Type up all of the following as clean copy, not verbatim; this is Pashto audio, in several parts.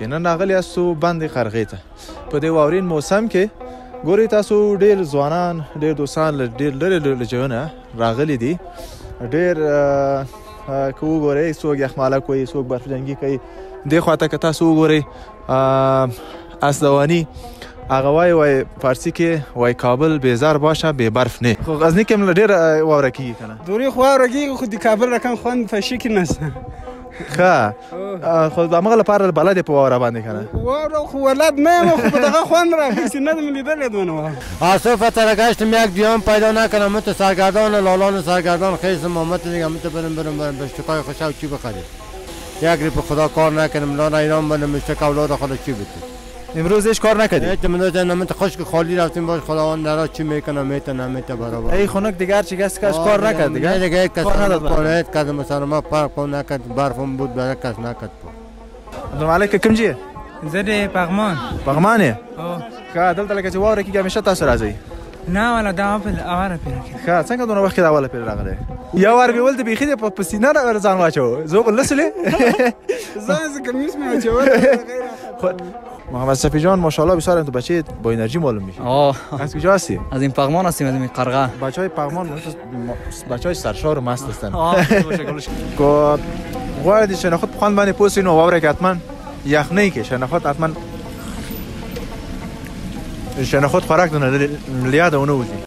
نن راغلی یاستو بند قرغې ته په دې واورین موسم کې ګورئ تاسو ډېر ځوانان ډېر دوستان له ډېر لرې له ځایونو راغلي دي. ډېر که وګورئ څوک یخماله کوي څوک برف جنګي کوي. دې خواته که تاسو وګورئ اسدواني هغه وایي فارسي کې وایي کابل بیزار باشه بې برف نه. خو غزني کې هم ډېر واوره کېږي که نه دورې خو واوره کېږي خو د کابل رقم خوند په شي کې نشته. ښه خو د همغه لپاره بلد یې په واوره باندې که نه واوره خو ولد نه یم خو په دغه خوند راخیستې نه دم لیدلی دونه آصف گشتم یک دیام پیدا نکنم مت سرگردان لالان سرگردان خیزم مت دیگه مت برم به اشتکای خوشا و چی بخرید یک ری به خدا کار نکنم لانا ایران بنم اشتک اولاد خدا چی بده. امروز هیچ کار نکردی؟ اعتماد نمت خشک خالی رفتیم باش خداوند درا چی میکنه میته برابر. ای خنک دیگر چی کس کار نکرد دیگه؟ دیگه کس کار کرد مثلا ما فرق نکرد برفم بود برای کس نکرد. سلام علیکم کوم جی؟ زه د پغمان. پغمان یې؟ ښه دلته لکه چې واوره کېږي همیشه تاسو راځئ؟ نه والا دا اوله پیره کېږي. ښه څنګه دونه وخت کې دا اوله پیره راغلی؟ یو وار مې ول د بیخي دې په سینه ځان واچوه زه خو لسلې ځان کمیس مې واچول. محمد صفی جان ماشاءالله بسیار تو بچه با انرژی معلوم میشه. از کجا هستی؟ از این پغمان هستیم از این قرغه. بچهای پغمان بچهای سرشار و مست هستن. کو غواړی شناخت په خوان باندې پوسې نو واوره کې حتما یخنۍ کې شناخت حتما شناخت خوراک دونه لیاده ونه وځي.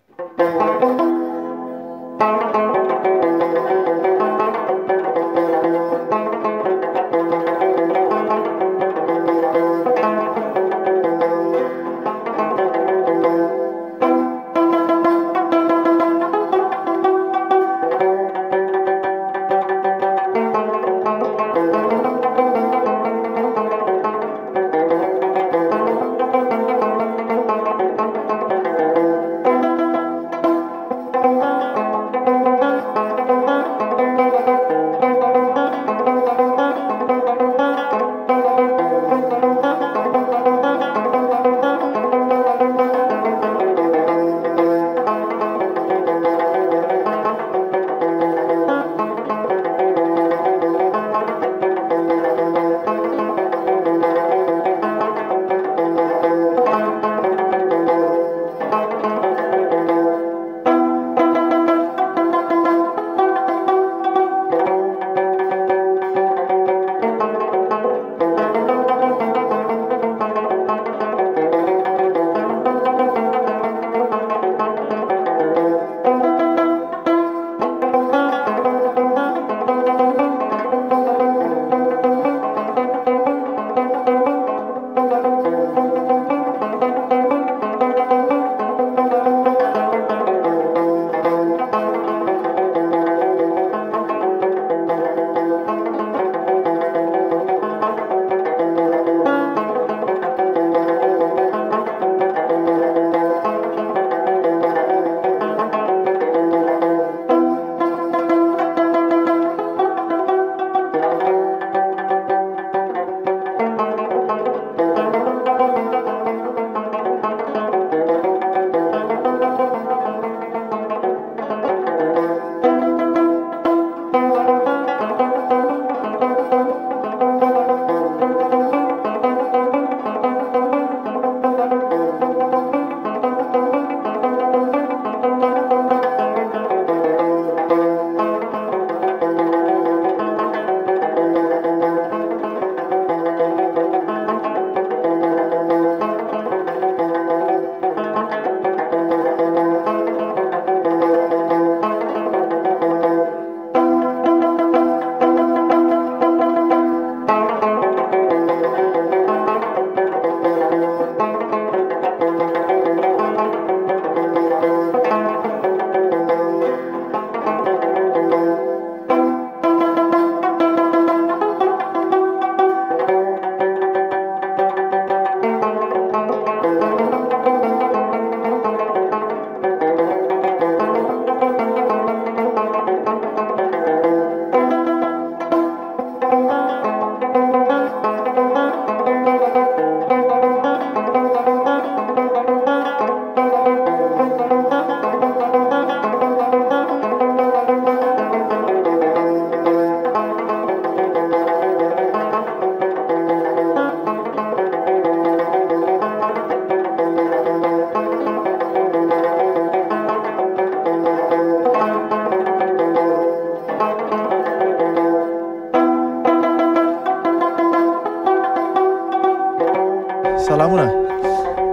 سلامونه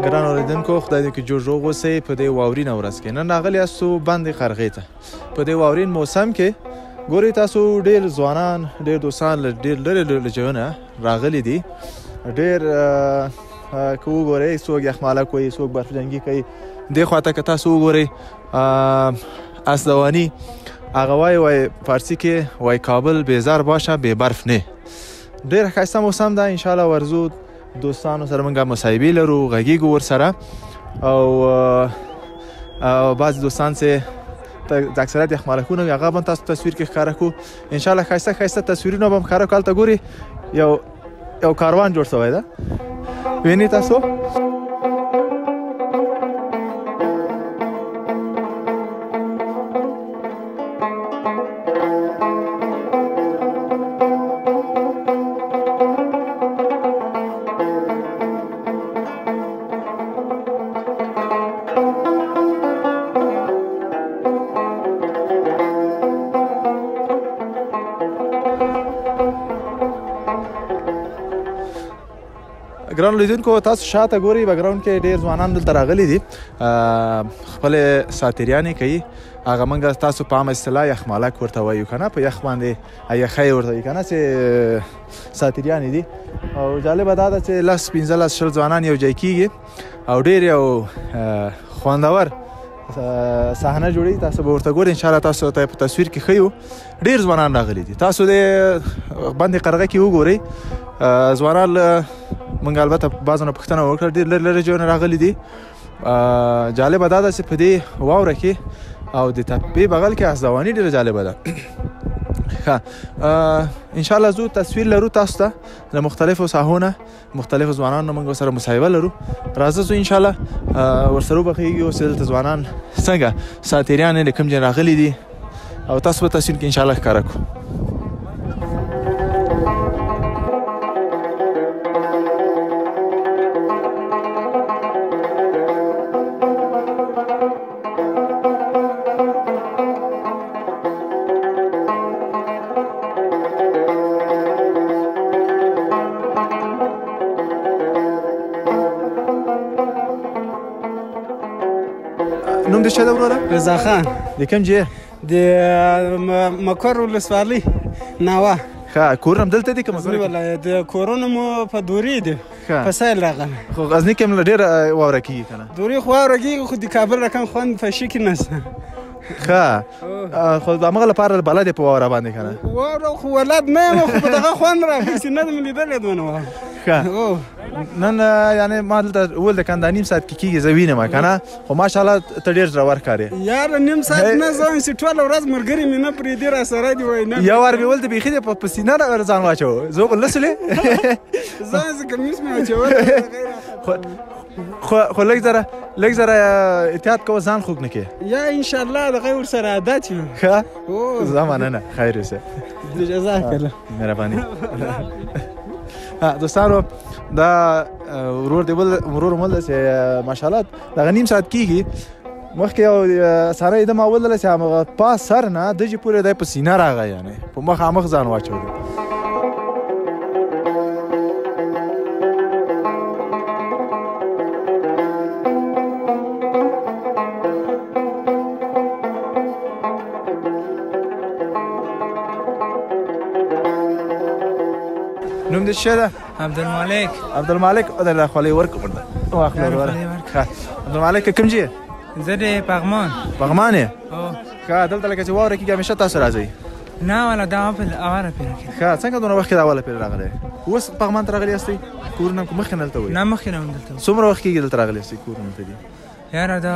ګران اوریدونکو، خدای دې کې جوړ روغ اوسئ په دې واورینه ورځ کې. نن راغلي یاستو بند قرغې ته په دې واورین موسم کې. ګورئ تاسو ډېر ځوانان، ډېر دوستان له ډېر لرې له ځایونه راغلي دي. ډېر که وګورئ څوک یخماله کوي، څوک برف جنګي کوي. دې خواته که تاسو وګورئ اسدواني هغه وایي فارسي کې وایي کابل بیزار باشه بې برف نه. ډېر ښایسته موسم ده. انشاءالله ورځو دوستانو سره موږ مصاحبې لرو، غږیږو ورسره او بعضې دوستان چې د اکثریت یخمالکونه وي هغه به تاسو تصویر کې ښکاره کړو. انشاءالله ښایسته ښایسته تصویرونه به هم ښکاره کړو. هلته ګورئ یو کاروان جوړ شوی ده، وینئ تاسو. ګران لیدونکو، تاسو شاته ګورئ بیکګراوند کې ډېر ځوانان دلته راغلي دي، خپلې ساتریانې کوي. هغه موږ تاسو په عامه اصطلاح یخمالک ورته وایو که نه، په یخ باندې یخی ورته وایي که نه، چې ساتریانې دي. او جالبه دا ده چې 10 15 20 ځوانان یو ځای کېږي او ډېر یو خوندور صحنه جوړوي. تاسو به ورته ګورئ، انشاءالله تاسو ته په تصویر کې ښیو. ډېر ځوانان راغلي دي. تاسو د بند قرغه کې وګورئ ځوانان. موږ البته بعضو نه پوښتنه وکړه، ډېر لرې لرې ځایونه راغلي دي. جالبه دا ده چې په دې واوره کې او د تپې بغل کې اسدواني ډېره جالبه ده. ښه، انشاءالله زو تصویر لرو تاسو ته د مختلفو ساحو نه، مختلفو ځوانانو موږ ورسره مصاحبه لرو. راځه زو انشاءالله ورسره وبخېږو چې دلته ځوانان څنګه ساتریان له کوم ځای راغلي دي او تاسو په تصویر کې انشاءالله ښکاره کړو. نوم دې څه ده وروره؟ رضا خان. د کوم ځای؟ د مکر ولسوالۍ ناوه. ښه، کورونه هم دلته دي که مکر کې؟ د کورونه مو په دورې دي، په سیل راغلی. خو غزني کې هم ډېره واوره کېږي که نه؟ دورې خو واوره کېږي، خو د کابل رقم خوند په شي کې نشته. ښه، خو د همغه لپاره بلد یې په واوره باندې که نه؟ واوره خو ولد نه یم، خو په دغه خوند راخیستې نه ده مې لیدلې دونه واوره. ښه، نن یعنې ما دلته وویل د کنده نیم ساعت کې کېږي، زه وینم که نه، خو ماشاءالله ته ډېر زړور ښکارې. یاره نیم ساعت نه، زه وایم چې ټوله ورځ ملګري مې نه پرېږدي راسره دي. وایي نه، یو وار مې ویل ته بیخي دې په سینه ځان واچوه، زه خو لسلې زه وایم چې کمیس مې اچولی. خو لږ ذره احتیاط کوه، ځان خوږ نه کړې. یا انشاءالله دغه ورسره عادت یم. ښه، زه مننه، خیر اوسه. جزاک الله، مهرباني. دوستانو، دا ورور مول ده چې ماشاءالله دغه نیم ساعت کېږي. مخکې یو سړی ده ما ولیدله چې همغه پاس سر نه دجې پورې دی په سینه راغی، یعنې په مخامخ ځان واچولی. نوم دې څه ده؟ عبدالمالک. عبدالمالک، د خولۍ ورکړه واخله وروره. ښه، عبدالمالک کوم ځای؟ زه د پغمان. پغمان یې؟ ښه، دلته لکه چې واوره کېږي همیشه تاسو راځئ؟ نه والله دا اوله پیره کې. ښه، څنګه دونه وخت کې دا اوله پیره راغلی؟ اوس پغمان ته راغلي یاستئ؟ کورونه مخکې نه دلته وئ؟ نه مخکې نه وم دلته. څومره وخت کېږي دلته راغلي یاستئ کورونه ته دي؟ یاره دا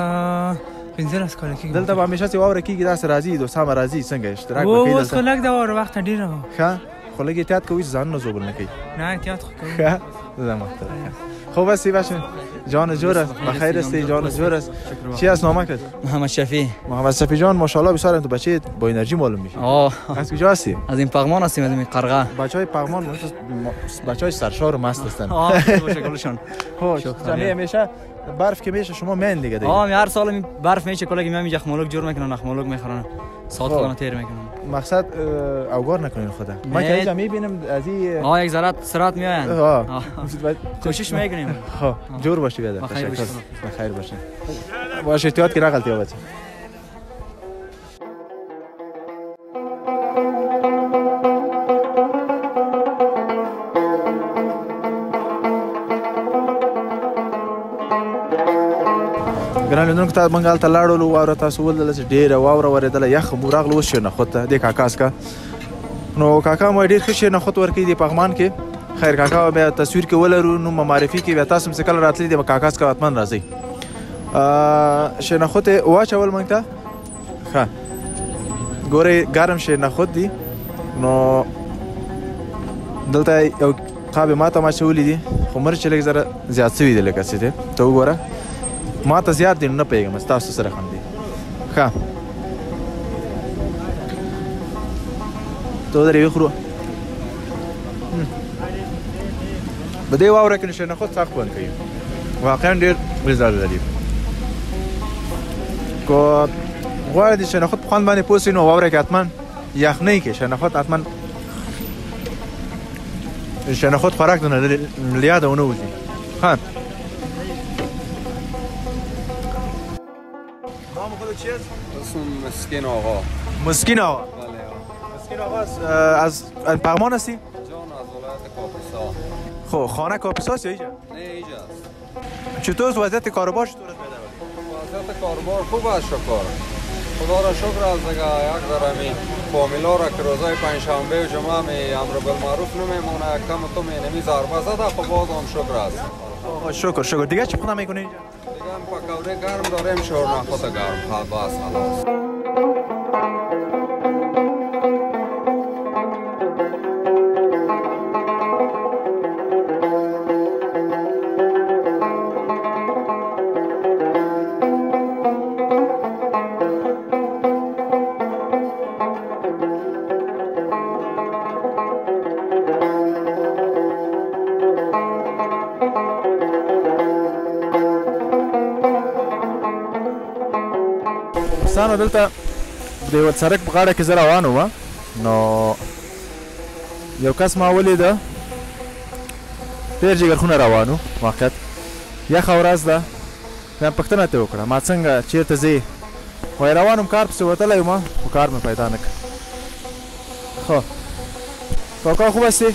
15 کاله کېږي. دلته به همیشه چې واوره کېږي داسې راځي، دوستان به راځي، څنګه اشتراک به کوي دلته؟ اوس خو لږ د واوره وخت ډېره وه. ښه، خو لږ احتیاط کوئ چې ځانونه زوبل نه کوي. نه احتیاط خو کوم. ښه، زه محترم. خب هستی باشین جان جور است بخیر هستی جان جور است چی از نامه کرد محمد شفیع جان ماشاءالله بسیار تو بچه با انرژی معلوم میشه از کجا هستی از این پغمان هستیم از این قرغه بچهای پغمان بچهای سرشار و مست هستن شکلشون خوش جمعی همیشه برف که میشه شما میان دیگه می هر سال می برف میشه کلا که میام جخمولوک جور میکنن نخمولوک میخورن ساعت خودم تیر میکنن مقصد اوگار نکنین خدا ما که اینجا میبینیم از این یک ذره سرعت میاین کوشش میکنیم خب جور باشی بیادر بخیر باشی بخیر باشی باشه احتیاط که غلطی بچه ګران لیدونکو ته موږ هلته لاړو واوره تاسو ولدله چې ډېره واوره ورېدله یخ مو راغله اوس شیرنخود ته دې کاکاس کا نو کاکا مو ډېر ښه شیرنخود ورکوي دې پغمان کې خیر کاکا بیا تصویر کې ولرو نو معرفي کې بیا تاسو هم چې کله راتللی د کاکاس کا حتما راځئ شیرنخود یې واچول موږ ته ښه ګورئ ګرم شیرنخود دي نو دلته یو قاب ماته ما اچولي دي خو مرچ لږ زره زیات شوي دي لکه څه دی ته وګوره ما ته زیات دي نو نه پوهېږم ستاسو سره هم دي ښه ته ودرې وخورو په دې واوره کې نو شیرنخود سخت خوند کوي واقعا ډېر مزاج لري که غواړئ د شیرنخود په خوند باندې پوه سئ نو واوره کې حتما یخنۍ کې شیرنخود حتما شیرنخود خوراک نه له یاده ونه وځي ښه نام خودت چی است؟ اسم مسکین آقا. مسکین آقا؟ بله مسکین آقا از پغمان هستی؟ جان از ولایت کاپیسا. خب خانه کاپیسا است یا اینجا؟ نه اینجاست. چطور وضعیت کاروبار چطور است بیادر؟ وضعیت کاروبار خوب است شکر. خدا را شکر از دیگه یک ذره می فامیلا را که روزای پنجشنبه و جمعه می امر بالمعروف نمیمونه یک کم تو می نمی ضربه زده خب باز هم شکر است. شکر دیگه چی خونه میکنی اینجا؟ دیگه هم پکوړه گرم داریم شورنخود گرم بس خلاص. دوستانو دلته د سړک په غاړه کې زه روان وم نو یو کس ما ولیده ډېر جګرخونه روان و واقعیت یخه ورځ ده بیا پوښتنه ترې وکړه ما څنګه چېرته ځې وایي روان وم کار پسې وتلی یم خو کار مې پیدا نه کړ خب کاکا خوب هستی؟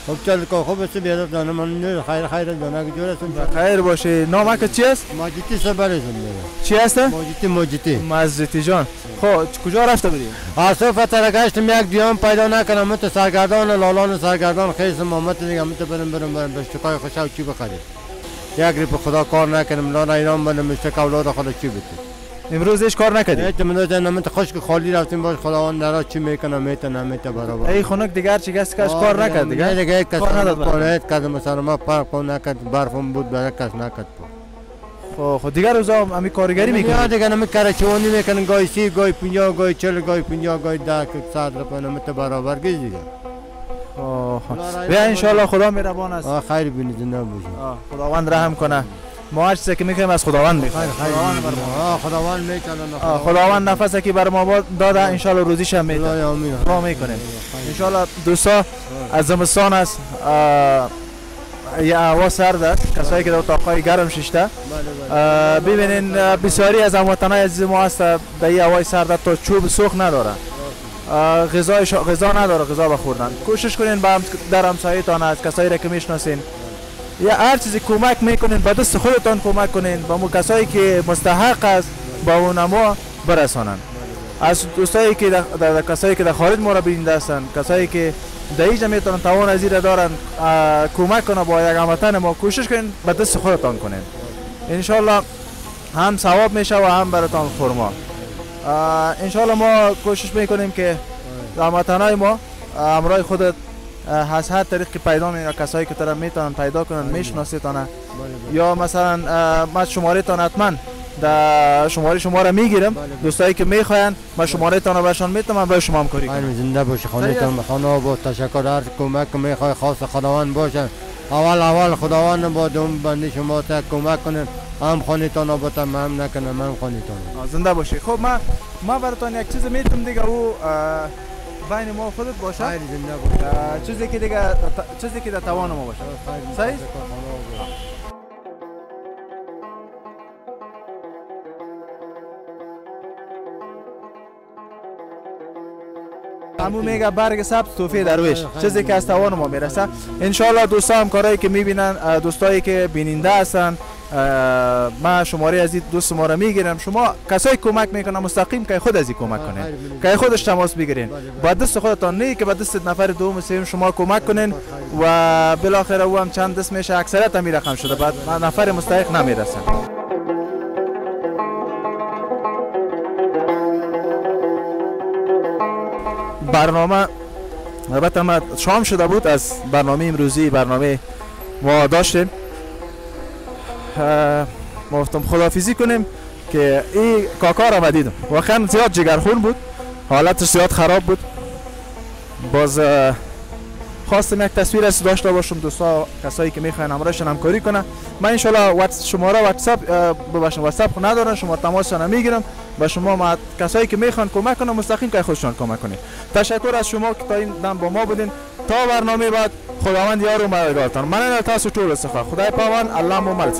خب چل که خوب است بیادر دانه من خیر دانه که جور هستم خیر باشه نامک چی است؟ ماجدی سبر هستم چی است؟ ماجدی جان خب کجا رفته بودی؟ آسف فتره گشتم یک دیام پیدا نکنم مت سرگردان لالان سرگردان خیس محمد دیگه مت برم بشتکای خوشه و چی بخرید یک ریپ خدا کار نکنم لانا ایران بندم بشتک اولاد خدا چی بتید امروز هیچ کار نکردی؟ ایت امروز نمیت خشک خالی رفتیم باش خداوند درا چی میکنه میت برابر ای خنک دیگر چی کس کار نکرد دیگه کس کار کرد مثلا ما فرق نکرد برفم بود برای کس نکرد خب دیگر روزا همی کارگری میکنه دیگه نمی کرچونی میکنن گاهی 30 گاهی 50 گاهی 40 گاهی 50 گاهی 10 100 روپیه نمیت برابر گیز دیگه بیا ان شاء الله خدا مهربان است خیر بینید زنده باشید خداوند رحم کنه ما هر چیزی که میکنیم از خداوند میخوایم خداوند میکنه خداوند نفسی که بر ما داده ان شاء الله روزیش هم میده ما میکنیم ان شاء الله دوستا از زمستان است یا هوا سرد است کسایی که در اتاقهای گرم ششته ببینین بسیاری از هموطنان عزیز ما هست در این هوای سرد تا چوب سوخت نداره غذا نداره غذا بخوردن کوشش کنین در همسایه‌تان از کسایی را که میشناسین یا هر چیزی کمک میکنین به دست خودتان کمک کنین با مو کسایی که مستحق است با اونما برسانن از دوستایی که در کسایی که در خارج ما را بیننده هستند کسایی که در اینجا میتونن توان از این دارن کمک کنن با یک هموطن ما کوشش کنین به دست خودتان کنین ان شاء الله هم ثواب میشه و هم براتون خرما ان شاء الله ما کوشش میکنیم که هموطنای ما امرای خودت از هر طریقی پیدا میکنن کسایی که ترا میتونن پیدا کنن میشناسیتونه یا مثلا ما شماره تان حتما در شماره شما را میگیرم دوستایی که میخواین ما شماره تان رو برشان میتونم برای شما همکاری کنم زنده باشی خانه با تشکر هر کمک میخوای خاص خداوند باشه اول خداوند با دوم بنده شما تا کمک کنن، هم خانیتان آباد هم نکنم، هم خانیتان. زنده باشی. خب ما براتون یک چیز میتونم دیگه، او بین ما خودت باشه. خیلی زنده باشه. چیزی که در توان ما باشه. صحیح؟ همون میگه برگ سبز توفیق درویش، چیزی که از توان ما میرسه. انشالله دوستا همکارایی که میبینن، دوستایی که بیننده هستن، ما شماره از این دوست ما رو میگیرم. شما کسایی کمک میکنن مستقیم که خود از این کمک کنین، که خودش تماس بگیرین، با دست خودتان نه که با دست نفر دوم سوم شما کمک کنین و بالاخره او هم چند دست میشه، اکثریت هم رقم شده، بعد نفر مستحق نمیرسن. برنامه البته ما شام شده بود، از برنامه امروزی برنامه ما داشتیم، ما گفتم خداحافظی کنیم که این کاکا را دیدم، واقعا زیاد جگرخون بود، حالتش زیاد خراب بود. باز خواستم یک تصویر از داشته باشم، دوستا کسایی که میخواین همراهشون همکاری کنه. من ان شاءالله شماره واتساپ ندارم، شما تماس نمیگیرم با شما. ما کسایی که میخوان کمک کنن مستقیم که خودشون کمک کنین. تشکر از شما که تا این دم با ما بودین. تا برنامه بعد خداوند یار و مددگارتان. من تاسو ټول څخه خدای پامان الله مو مل